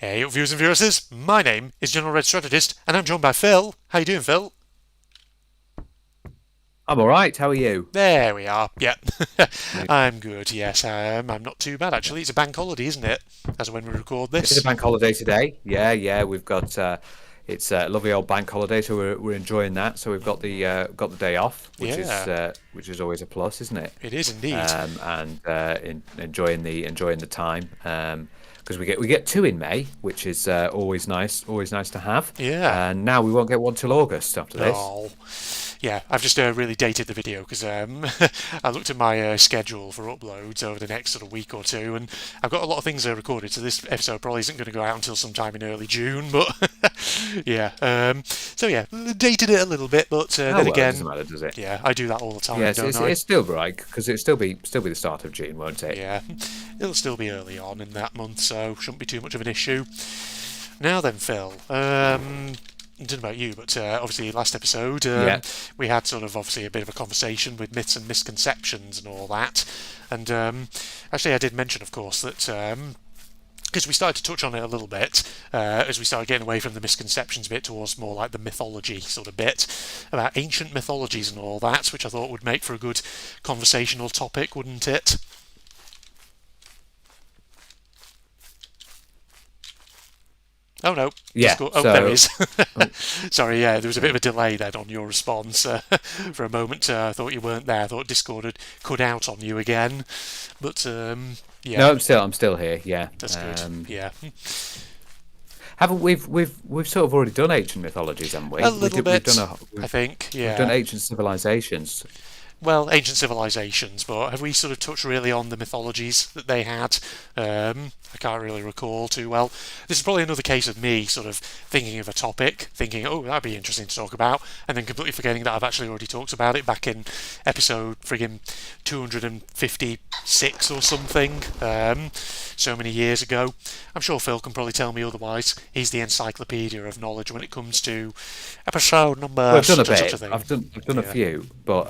Hey, viewers and viewers, my name is General Red Strategist, and I'm joined by Phil. How you doing, Phil? I'm all right. How are you? There we are. Yeah, Yeah. I'm good. Yes, I'm not too bad actually. It's a bank holiday, isn't it? As of when we record It is a this. bank holiday today. Yeah, yeah. We've got it's a lovely old bank holiday, so we're enjoying that. So we've got the day off, Yeah, which is always a plus, isn't it? it is indeed. And enjoying the time. Because we get two in May, which is always nice to have. Yeah. And now we won't get one till August after this. Oh, yeah. I've just really dated the video because I looked at my schedule for uploads over the next sort of week or two, and I've got a lot of things recorded. So this episode probably isn't going to go out until sometime in early June. But yeah. So yeah, dated it a little bit, but Oh then well, it again, doesn't matter, does it? yeah, I do that all the time, Yes, don't I? it's still right because it'll still be the start of June, won't it? Yeah, it'll still be early on in that month, so shouldn't be too much of an issue. Now then, Phil, I don't know about you, but obviously last episode Yeah. we had sort of obviously a bit of a conversation with myths and misconceptions and all that, and actually I did mention, of course, that because we started to touch on it a little bit as we started getting away from the misconceptions bit towards more like the mythology sort of bit about ancient mythologies and all that, which I thought would make for a good conversational topic, wouldn't it? Oh no, Yeah. Discord. Oh, there he So is. Sorry, yeah, there was a bit of a delay then on your response. For a moment, I thought you weren't there. I thought Discord had cut out on you again. But yeah, no, I'm still here. Yeah. that's good. Yeah, Haven't we've sort of already done ancient mythologies, haven't we? a little We've done bit, I think. we've done Yeah, ancient civilizations. well, ancient civilizations, but have we sort of touched really on the mythologies that they had? I can't really recall too well. This is probably another case of me sort of thinking of a topic, thinking, oh, that'd be interesting to talk about, and then completely forgetting that I've actually already talked about it back in episode friggin' 256 or something, so many years ago. I'm sure Phil can probably tell me otherwise. He's the encyclopedia of knowledge when it comes to episode Well, number I've done a such and such a bit. thing. I've done a Yeah. few, but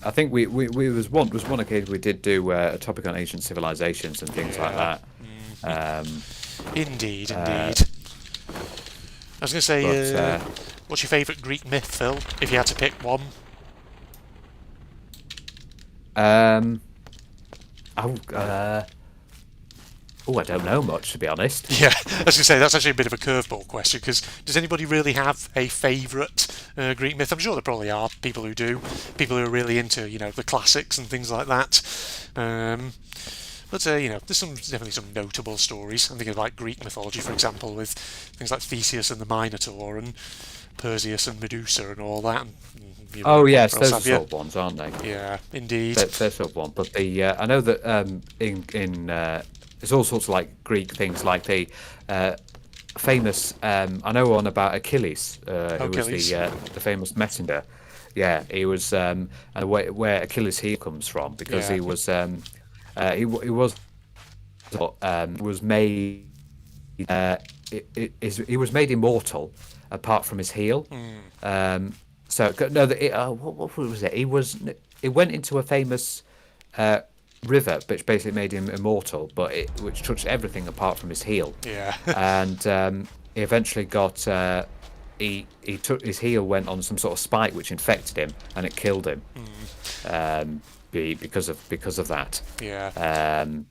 I think we was one occasion we did do a topic on ancient civilizations and things like Yeah. that. Um, Indeed, uh, indeed. I was going to but say, what's your favourite Greek myth, Phil? If you had to pick one. um, oh, I don't know much to be honest. Yeah, I was going to say that's actually a bit of a curveball question because does anybody really have a favourite Greek myth? I'm sure there probably are people who do, people who are really into the classics and things like that. Um, but there's definitely some notable stories. I'm thinking of like Greek mythology, for example, with things like Theseus and the Minotaur and Perseus and Medusa and all that. And, Oh whatever yes, else those are have you? sort of ones, aren't they? Yeah, indeed. They're sort of one. But the I know that in there's all sorts of like Greek things like the famous. I know one about Achilles, who was Achilles. the famous messenger. Yeah, he was, and where Achilles' heel comes from because Yeah. he was he was made he was made immortal apart from his heel. Mm, So no, what was it? He went into a famous uh, river, which basically made him immortal, which touched everything apart from his heel, yeah. and he eventually got. He took his heel went on some sort of spike which infected him and it killed him Mm, because of that. yeah. Um,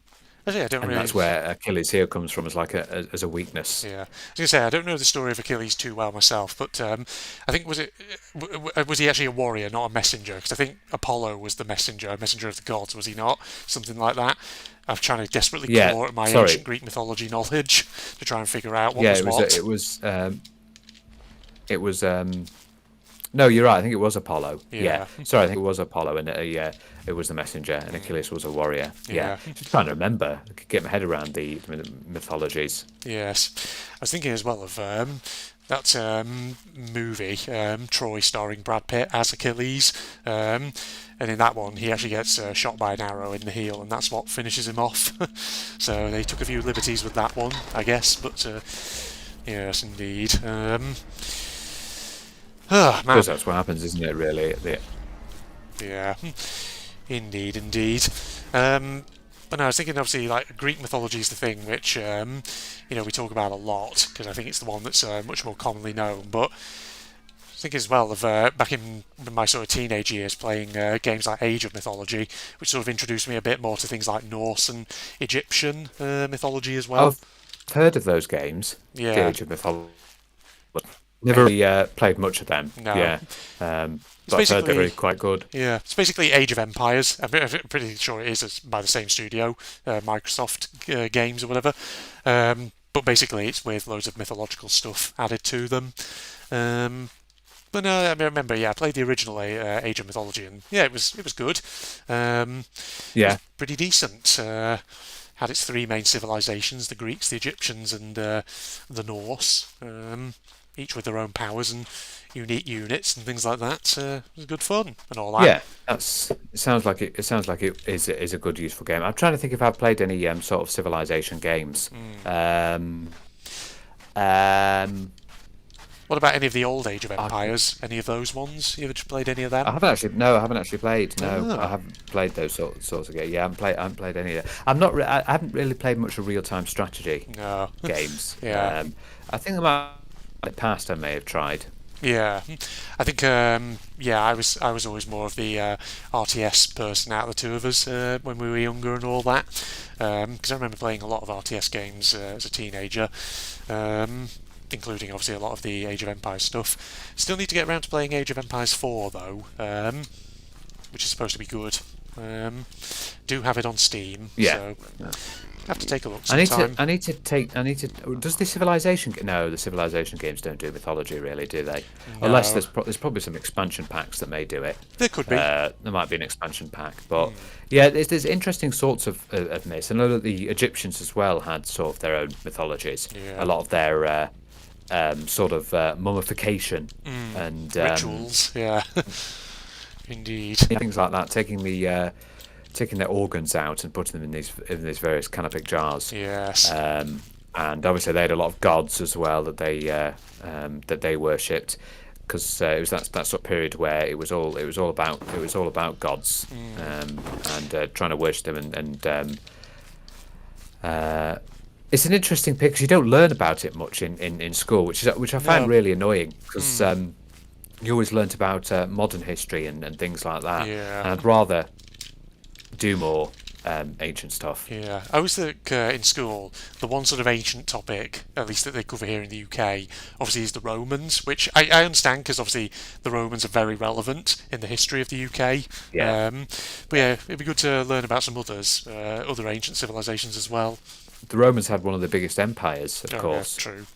Actually, I don't and really. that's where Achilles' heel comes from as like as a weakness. Yeah, I was gonna say I don't know the story of Achilles too well myself, but I think was he actually a warrior, not a messenger? Because I think Apollo was the messenger, messenger of the gods, was he not? Something like that. I'm trying to desperately Yeah, claw at my ancient sorry. Greek mythology knowledge to try and figure out what Yeah, was what. it was no, you're right. I think it was Apollo. Yeah, Yeah, sorry, I think it was Apollo, and yeah, it was the messenger, and Achilles was a warrior. Yeah, yeah, just trying to remember, I could get my head around the mythologies. yes. I was thinking as well of that movie, Troy, starring Brad Pitt as Achilles. And in that one, he actually gets shot by an arrow in the heel, and that's what finishes him off. So they took a few liberties with that one, I guess. But yes, indeed. Oh Because man, that's what happens, isn't it? Really, yeah, indeed, indeed. Um, But no, I was thinking obviously like Greek mythology is the thing which we talk about a lot because I think it's the one that's much more commonly known. But I think as well of back in my sort of teenage years playing games like Age of Mythology, which sort of introduced me a bit more to things like Norse and Egyptian mythology as well. I've heard of those games, the Yeah, Age of Mythology. Never really played much of them. no, Yeah, it's but I've heard they're basically really quite good. yeah, it's basically Age of Empires. I'm pretty sure it is by the same studio, Microsoft Games or whatever. But basically, it's with loads of mythological stuff added to them. Um, but no, I mean, I remember, yeah, I played the original Age of Mythology, and yeah, it was good. It was Yeah, pretty decent. Had its three main civilizations: the Greeks, the Egyptians, and the Norse. Each with their own powers and unique units and things like that. It was good fun and all that. yeah. It sounds like it. It sounds like it is a good useful game. I'm trying to think if I've played any sort of civilization games. Um, um, What about any of the old Age of I, Empires? Any of those ones? You ever played any of them? I haven't actually. No, I haven't actually played. No, I Ah, haven't played those sorts of games. Yeah, I haven't played any of that. I'm not. I haven't really played much of real time strategy no. games. Yeah, I think in the past I may have tried. yeah. I think yeah, I was always more of the RTS person out of the two of us when we were younger and all that. Because I remember playing a lot of RTS games as a teenager. Um, Including obviously a lot of the Age of Empires stuff. Still need to get around to playing Age of Empires 4 though, which is supposed to be good. Um, do have it on Steam, Yeah. so have to take a look I need to. sometime. I need to take. I need to. Does the civilization? No, the civilization games don't do mythology, really, do they? Unless No, there's probably some expansion packs that may do it. there could be. There might be an expansion pack, but yeah, there's interesting sorts of myths. I know that the Egyptians as well had sort of their own mythologies. Yeah, A lot of their sort of mummification and rituals. Yeah, indeed. things like that, taking their organs out and putting them in these various canopic jars. Yes. And obviously they had a lot of gods as well that they worshipped, because it was that sort of period where it was all about gods, and trying to worship them, and it's an interesting picture. You don't learn about it much in school, which I find No. really annoying, because you always learnt about modern history and things like that, and Yeah. I'd rather do more ancient stuff. Yeah, I always think in school the one sort of ancient topic, at least that they cover here in the UK, obviously is the Romans, which I understand because obviously the Romans are very relevant in the history of the UK. Yeah, But yeah, it'd be good to learn about some others, other ancient civilizations as well. the Romans had one of the biggest empires, of Oh yeah, course. true.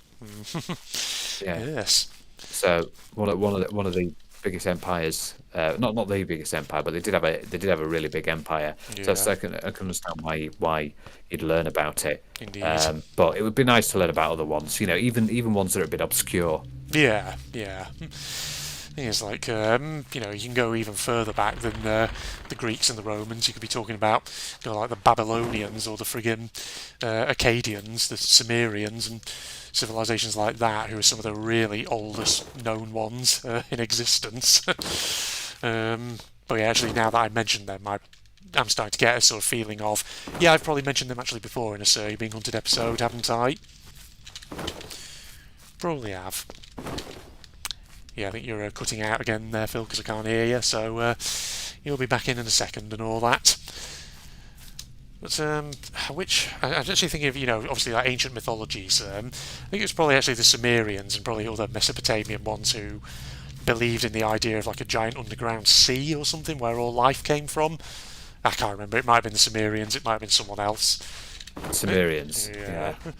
Yeah, Yes. so one of the biggest empires. Not the biggest empire, but they did have a really big empire. So Yeah, I can understand why you'd learn about it. indeed. But it would be nice to learn about other ones. Even ones that are a bit obscure. Yeah, yeah. Thing is, like, you can go even further back than the Greeks and the Romans. You could be talking about, like the Babylonians or the friggin' Akkadians, the Sumerians, and civilizations like that, who are some of the really oldest known ones in existence. But yeah, actually, now that I mentioned them, I'm starting to get a sort of feeling of, yeah, I've probably mentioned them actually before in a Sir You Being Hunted episode, haven't I? Probably have. Yeah, I think you're cutting out again there, Phil, because I can't hear you. So you'll be back in a second and all that. But which I actually think of, obviously like ancient mythologies. I think it's probably actually the Sumerians and probably other Mesopotamian ones who believed in the idea of like a giant underground sea or something where all life came from. I can't remember. It might have been the Sumerians. It might have been someone else. Sumerians. Yeah. Yeah.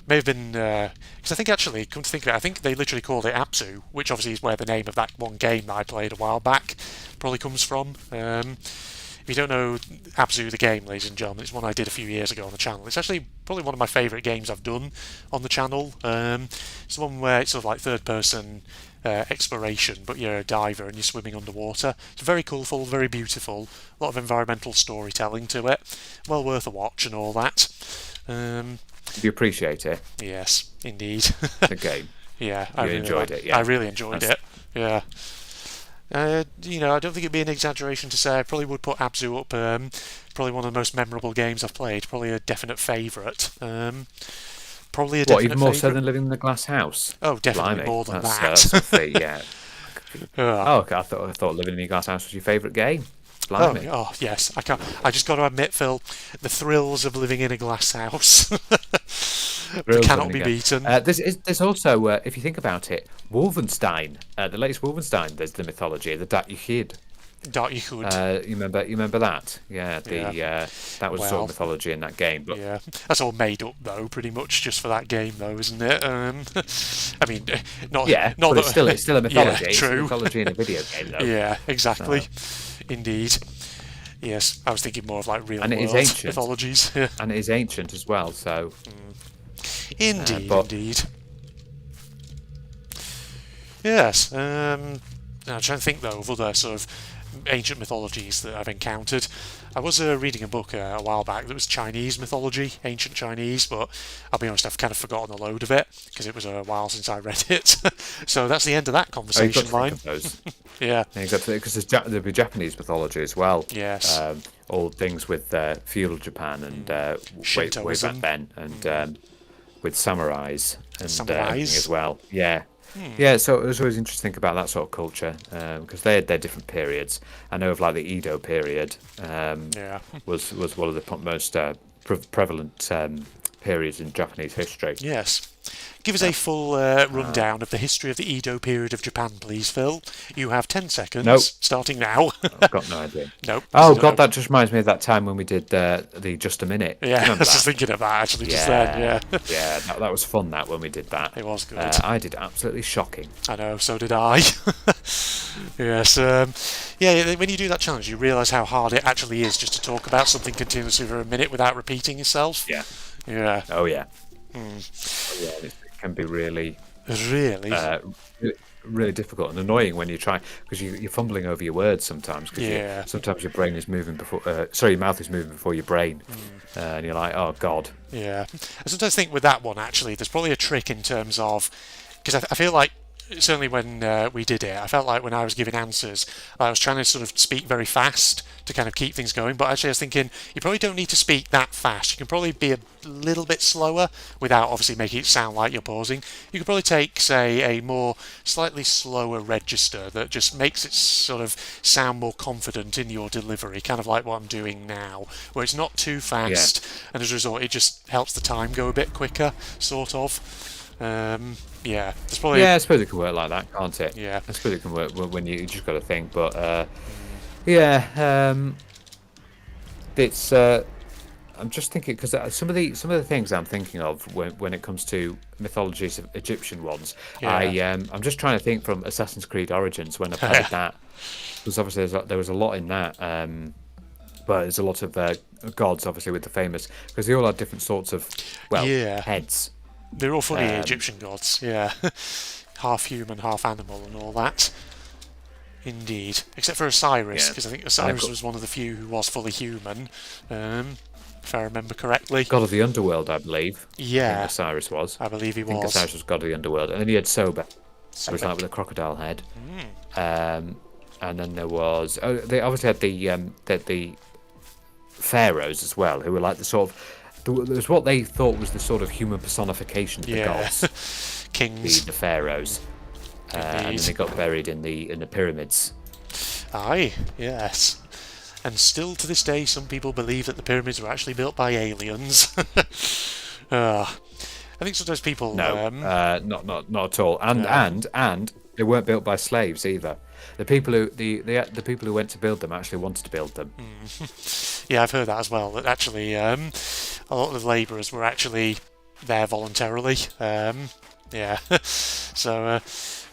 May have been because I think actually, come to think of it, I think they literally called it Apsu, which obviously is where the name of that one game that I played a while back probably comes from. If you don't know Apsu the game, ladies and gentlemen, it's one I did a few years ago on the channel. It's actually probably one of my favourite games I've done on the channel. It's the one where it's sort of like third-person exploration, but you're a diver and you're swimming underwater. It's very colourful, very beautiful, a lot of environmental storytelling to it. Well worth a watch and all that. You appreciate it, Yes, indeed. the game. Yeah, You enjoyed it, I yeah. really enjoyed That's it. Yeah. I don't think it'd be an exaggeration to say I probably would put Abzu up. Probably one of the most memorable games I've played. Probably a definite favourite. Probably a What, definite even more so favourite. than living in the glass house? Oh, definitely Blimey, more than that's that. that's a feat, yeah. Uh, Oh, okay, I thought living in your glass house was your favourite game. oh, Blimey. oh, yes. I can't. I just got to admit, Phil, the thrills of living in a glass house they Thrilled cannot living be again. beaten. There's also, if you think about it, Wolfenstein, the latest Wolfenstein. There's the mythology, the Dat Kid. Doubt you could. You remember that? Yeah, Yeah. that was sort Well, of mythology in that game. But yeah, that's all made up though, pretty much just for that game, though, isn't it? I mean, not yeah, not but that. it's still a mythology. Yeah, It's a true. mythology in a video game, though. Yeah, exactly. So, Indeed. Yes, I was thinking more of like real and it is world ancient, mythologies. Yeah. and it is ancient as well. So, Indeed, but indeed. Yes. I'm trying to think though of other sort of ancient mythologies that I've encountered. I was reading a book a while back that was Chinese mythology, ancient Chinese, but I'll be honest, I've kind of forgotten a load of it because it was a while since I read it. So that's the end of that oh, you've got conversation to think line. of those. Yeah. Yeah, exactly, because there'll be Japanese mythology as well. Yes. All things with feudal Japan and way back Shintoism. then, and with samurais and everything Samurais. as well. Yeah. Yeah, so it was always interesting to think about that sort of culture because they had their different periods. I know of like the Edo period Yeah. was one of the most prevalent periods in Japanese history. Yes. Give us a full rundown of the history of the Edo period of Japan, please, Phil. You have 10 seconds, Nope. starting now. I've got no idea. Nope. Oh So God, no. that just reminds me of that time when we did the Just a Minute. Do you Yeah, I remember was just that? thinking of that actually just then, yeah. Yeah, that was fun. That when we did that, It was good. I did absolutely shocking. I know, so did I. Yes. Yeah, when you do that challenge, you realise how hard it actually is just to talk about something continuously for a minute without repeating yourself. Yeah. Yeah. Oh yeah. Oh, yeah. It can be really, Really? really, really difficult and annoying when you try because you're fumbling over your words sometimes because Yeah. sometimes your brain is moving before your mouth is moving before your brain, and you're like, oh God. Yeah. I sometimes think with that one, actually, there's probably a trick in terms of. Because I feel like, certainly when we did it, I felt like when I was giving answers, I was trying to sort of speak very fast to kind of keep things going. But actually, I was thinking, you probably don't need to speak that fast. You can probably be a little bit slower without obviously making it sound like you're pausing. You could probably take, say, a more slightly slower register that just makes it sort of sound more confident in your delivery, kind of like what I'm doing now, where it's not too fast, and as a result, it just helps the time go a bit quicker, sort of. Yeah, there's probably Yeah, I suppose it can work like that, can't it? Yeah. I suppose it can work when you just got to think. But yeah, it's. I'm just thinking because some of the things I'm thinking of when it comes to mythologies of Egyptian ones, Yeah. I'm just trying to think from Assassin's Creed Origins when I played that, because obviously there was a lot in that. But there's a lot of gods, obviously, with the famous because they all had different sorts of Yeah. heads. They're all funny Um, Egyptian gods, yeah. Half human, half animal, and all that. Indeed. Except for Osiris, Yeah. because I think And Osiris got was one of the few who was fully human, if I remember correctly. God of the Underworld, I believe. I think Yeah, Osiris was. I believe he I think was. Osiris was god of the underworld, and then you had Soba, who was Sobek. like with a crocodile head. And then there was they obviously had the pharaohs as well, who were like the sort of there was what they thought was the sort of human personification of the Yeah. gods, Kings. the pharaohs, and then Indeed. they got buried in the pyramids. Aye, yes. And still to this day, some people believe that the pyramids were actually built by aliens. I think sometimes people. No, not at all. And No. and they weren't built by slaves either. The people who the people who went to build them actually wanted to build them. Yeah, I've heard that as well. That actually, a lot of the labourers were actually there voluntarily. Yeah. So,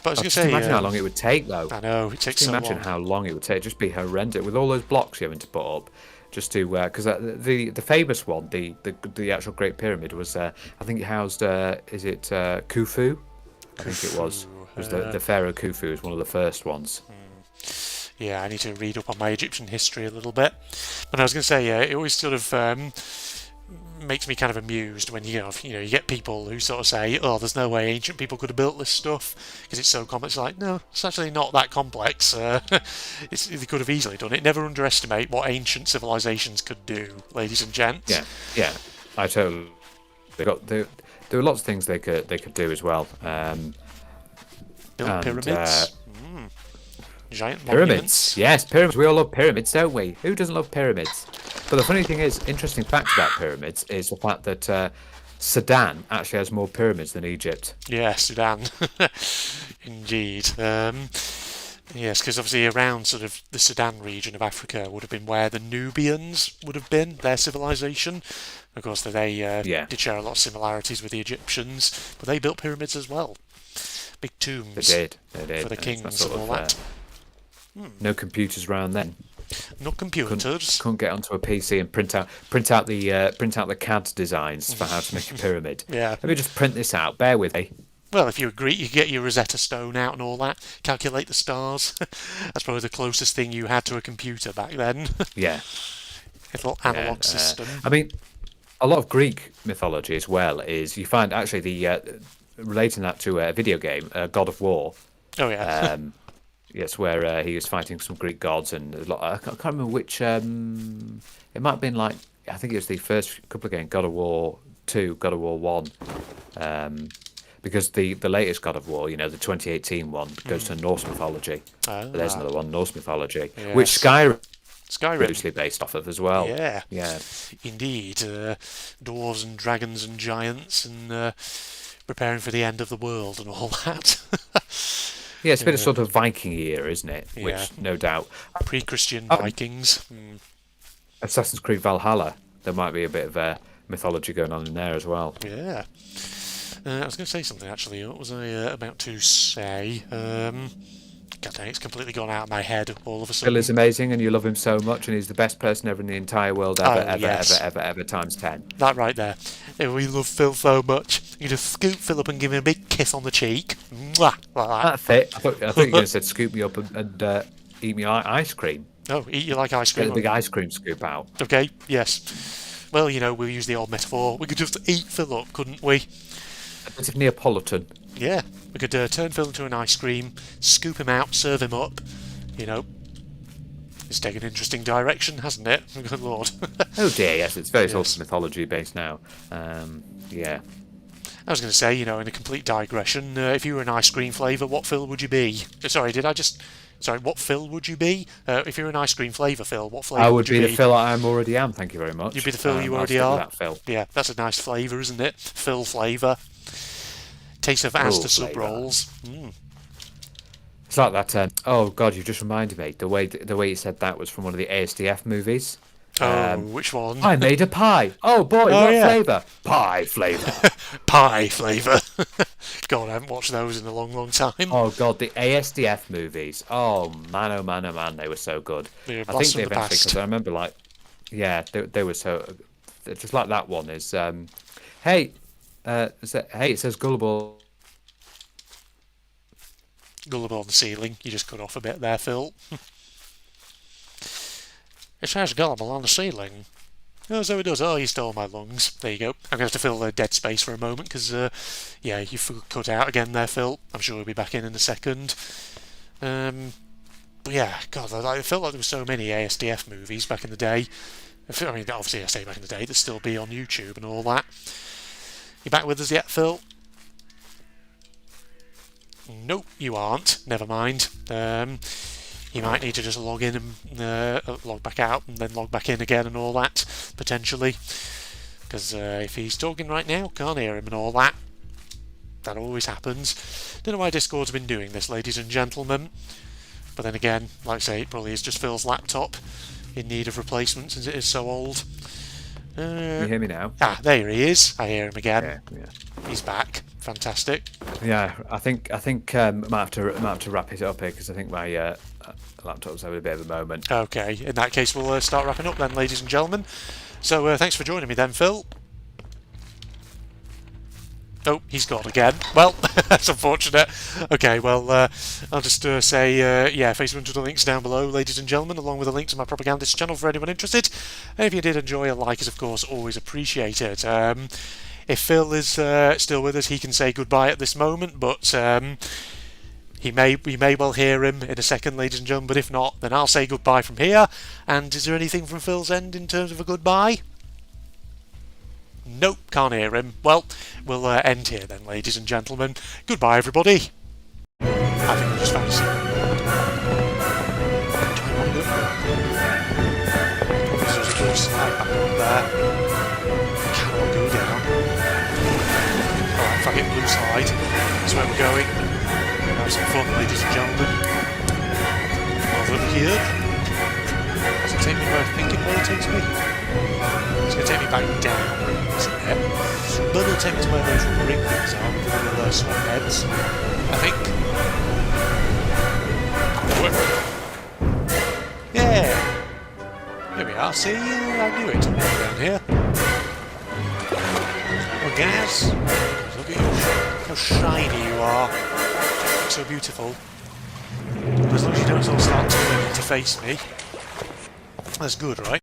but I was going to Just say, imagine how long it would take, though. I know it takes Just so imagine long. how long it would take. Just be horrendous with all those blocks you're having to put up, just to because the famous one, the actual Great Pyramid was I think it housed is it Khufu? I think it was. It was the Pharaoh Khufu was one of the first ones. Yeah, I need to read up on my Egyptian history a little bit. But I was going to say, it always sort of makes me kind of amused when you get people who sort of say, "Oh, there's no way ancient people could have built this stuff because it's so complex." Like, no, it's actually not that complex. They could have easily done it. Never underestimate what ancient civilizations could do, ladies and gents. Yeah. I totally. There were lots of things they could do as well. Built pyramids. Giant pyramids. Monuments. Yes, pyramids. We all love pyramids, don't we? Who doesn't love pyramids? But the funny thing is, interesting fact about pyramids is the fact that Sudan actually has more pyramids than Egypt. Yeah, Sudan. Indeed. Yes, because obviously around sort of the Sudan region of Africa would have been where the Nubians would have been, their civilization. Of course, they did share a lot of similarities with the Egyptians, but they built pyramids as well. Big tombs. They did. For the kings and all that. No computers around then. Not computers. Couldn't get onto a PC and print out the CAD designs for how to make a pyramid. Yeah. Let me just print this out. Bear with me. Well, if you agree, you get your Rosetta Stone out and all that. Calculate the stars. That's probably the closest thing you had to a computer back then. Yeah. A little analog system. I mean, a lot of Greek mythology as well is you find actually relating that to a video game, God of War. Oh yeah. Yes, where he was fighting some Greek gods, and I can't remember which. It might have been like, I think it was the first couple of games, God of War 2, God of War 1. Because the latest God of War, the 2018 one, goes to Norse mythology. But there's another one, Norse mythology, which Skyrim loosely based off of as well. Yeah. Yeah. Indeed. Dwarves and dragons and giants and preparing for the end of the world and all that. Yeah, it's been a sort of Viking era, isn't it? Yeah. Which, no doubt. Pre-Christian Vikings. Assassin's Creed Valhalla, there might be a bit of mythology going on in there as well. Yeah. I was going to say something, actually. What was I about to say? God dang, it's completely gone out of my head all of a sudden. Phil is amazing, and you love him so much, and he's the best person ever in the entire world, ever, times 10. That right there. We love Phil so much. You just scoop Phil up and give him a big kiss on the cheek. Mwah, like that. That's it. I thought you were going to say scoop me up and eat me ice cream. Oh, eat you like ice cream? Get a big ice cream scoop out. Okay, yes. Well, we'll use the old metaphor. We could just eat Phil up, couldn't we? A bit of Neapolitan. Yeah, we could turn Phil into an ice cream, scoop him out, serve him up. It's taken an interesting direction, hasn't it? Good lord. Oh dear, yes, it's very sort of mythology based now. Yeah. I was going to say, in a complete digression, if you were an ice cream flavour, what Phil would you be? What Phil would you be? If you're an ice cream flavour, Phil, what flavour would you be? I would be the Phil I already am, thank you very much. You'd be the Phil you already are? That Phil. Yeah, that's a nice flavour, isn't it? Phil flavour. Taste of Asda sub rolls. It's like that. Oh God, you just reminded me. The way you said that was from one of the ASDF movies. Which one? I made a pie. Oh boy, what flavour? Pie flavour. Pie flavour. God, I haven't watched those in a long, long time. Oh God, the ASDF movies. Oh man, they were so good. I think they eventually, because I remember they were so. Just like that one is. Hey, it says gullible. Gullible on the ceiling. You just cut off a bit there, Phil. It says gullible on the ceiling. Oh, so it does. Oh, you stole my lungs. There you go. I'm going to have to fill the dead space for a moment because, you cut out again there, Phil. I'm sure we'll be back in a second. But yeah, God, I felt like there were so many ASDF movies back in the day. I mean, obviously I say back in the day, they'd still be on YouTube and all that. You back with us yet, Phil? Nope, you aren't. Never mind. You might need to just log in and log back out and then log back in again and all that, potentially. Because if he's talking right now, can't hear him and all that. That always happens. Don't know why Discord's been doing this, ladies and gentlemen. But then again, like I say, it probably is just Phil's laptop in need of replacement since it is so old. Can you hear me now? There he is. I hear him again. Yeah. He's back. Fantastic. Yeah, I think I might have to wrap it up here because I think my laptop's having a bit of a moment. Okay, in that case we'll start wrapping up then, ladies and gentlemen. So thanks for joining me then, Phil. Oh, he's gone again. Well, that's unfortunate. Okay, well, I'll just say, yeah, Facebook to the links down below, ladies and gentlemen, along with a link to my propagandist channel for anyone interested. And if you did enjoy, a like is, of course, always appreciated. If Phil is still with us, he can say goodbye at this moment, but we may well hear him in a second, ladies and gentlemen, but if not, then I'll say goodbye from here. And is there anything from Phil's end in terms of a goodbye? Nope, can't hear him. Well, we'll end here then, ladies and gentlemen. Goodbye, everybody. I think we'll just fancy. There's a blue slide back up there. Cannot go down. Alright, fuck it, blue slide. That's where we're going. Have some fun, ladies and gentlemen. Over here. Does it take me where I think it takes me? It's going to take me back down, isn't it? But it'll take me to where those ring things are, with the little swap heads, I think. Yeah! Here we are, see? I knew it around here. Well, guys, look at you, how shiny you are. So beautiful. As long as you don't all start turning to face me. That's good, right?